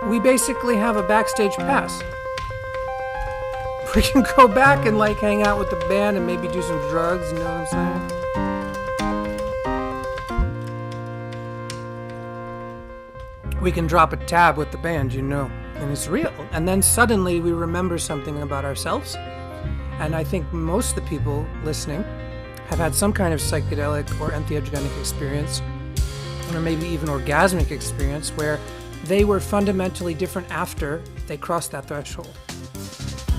we basically have a backstage pass. We can go back and like hang out with the band and maybe do some drugs, you know what I'm saying? We can drop a tab with the band, you know, and it's real. And then suddenly we remember something about ourselves. And I think most of the people listening have had some kind of psychedelic or entheogenic experience, or maybe even orgasmic experience, where they were fundamentally different after they crossed that threshold.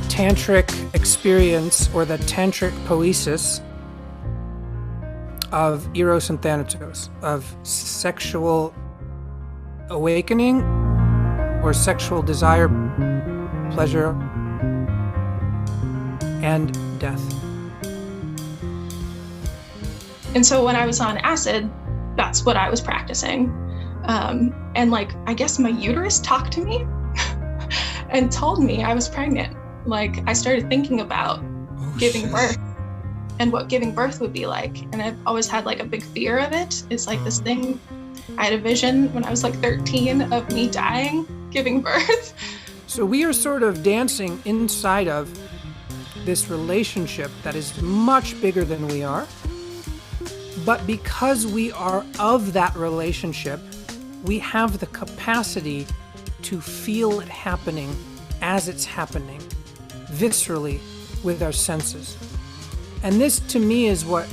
Tantric experience, or the tantric poesis of eros and thanatos, of sexual awakening or sexual desire, pleasure, and death. And so when I was on acid, that's what I was practicing. And like, I guess my uterus talked to me and told me I was pregnant. Like, I started thinking about giving birth and what giving birth would be like. And I've always had like a big fear of it. It's like this thing, I had a vision when I was like 13 of me dying, giving birth. So we are sort of dancing inside of this relationship that is much bigger than we are. But because we are of that relationship, we have the capacity to feel it happening as it's happening, viscerally, with our senses. And this, to me, is what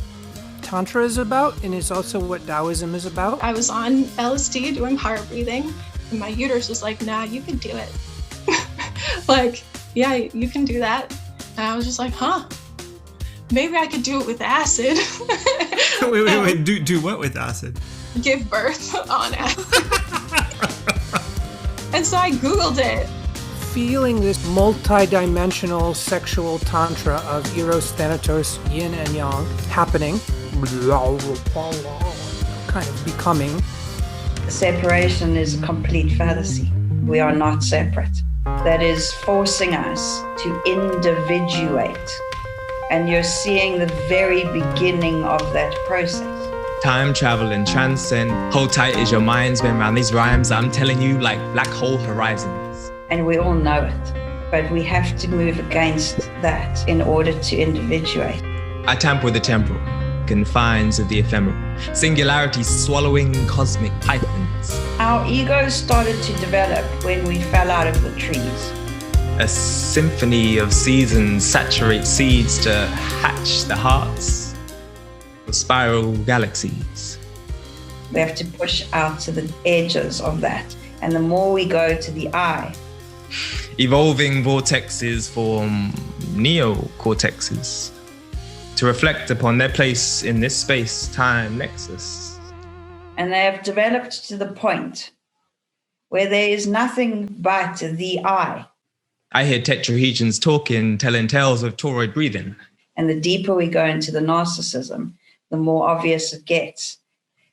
Tantra is about, and it's also what Taoism is about. I was on LSD doing power breathing, and my uterus was like, nah, you can do it. Like, yeah, you can do that. And I was just like, huh, maybe I could do it with acid. Wait, do what with acid? Give birth on acid. And so I Googled it. Feeling this multi-dimensional sexual tantra of eros, thanatos, yin and yang happening, kind of becoming. Separation is a complete fallacy. We are not separate. That is forcing us to individuate. And you're seeing the very beginning of that process. Time travel and transcend. Hold tight as your mind's been around these rhymes. I'm telling you, like black hole horizons. And we all know it, but we have to move against that in order to individuate. I tamper with the temporal, confines of the ephemeral, singularity swallowing cosmic pythons. Our ego started to develop when we fell out of the trees. A symphony of seasons saturate seeds to hatch the hearts of spiral galaxies. We have to push out to the edges of that. And the more we go to the eye, evolving vortexes form neocortexes to reflect upon their place in this space-time nexus. And they have developed to the point where there is nothing but the I. I hear tetrahedrons talking, telling tales of toroid breathing. And the deeper we go into the narcissism, the more obvious it gets.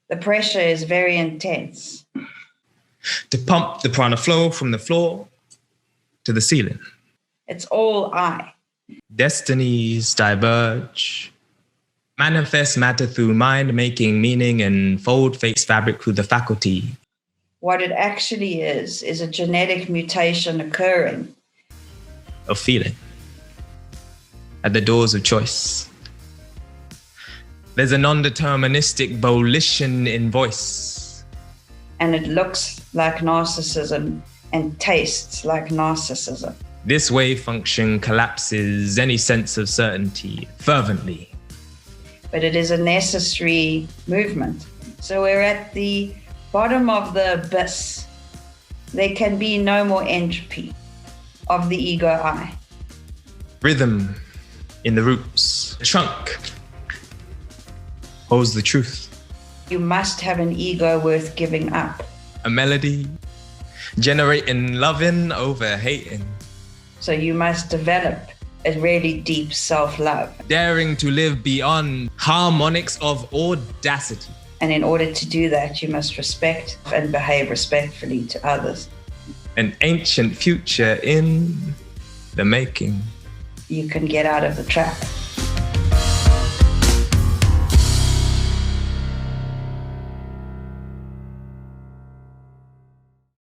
The pressure is very intense. To pump the prana flow from the floor to the ceiling. It's all I. Destinies diverge. Manifest matter through mind, making meaning, and fold fate's fabric through the faculty. What it actually is a genetic mutation occurring. Of feeling. At the doors of choice. There's a non-deterministic volition in voice. And it looks like narcissism and tastes like narcissism. This wave function collapses any sense of certainty fervently. But it is a necessary movement. So we're at the bottom of the abyss. There can be no more entropy of the ego I. Rhythm in the roots. The trunk holds the truth. You must have an ego worth giving up. A melody, generating loving over hating. So you must develop a really deep self-love. Daring to live beyond harmonics of audacity. And in order to do that, you must respect and behave respectfully to others. An ancient future in the making. You can get out of the trap.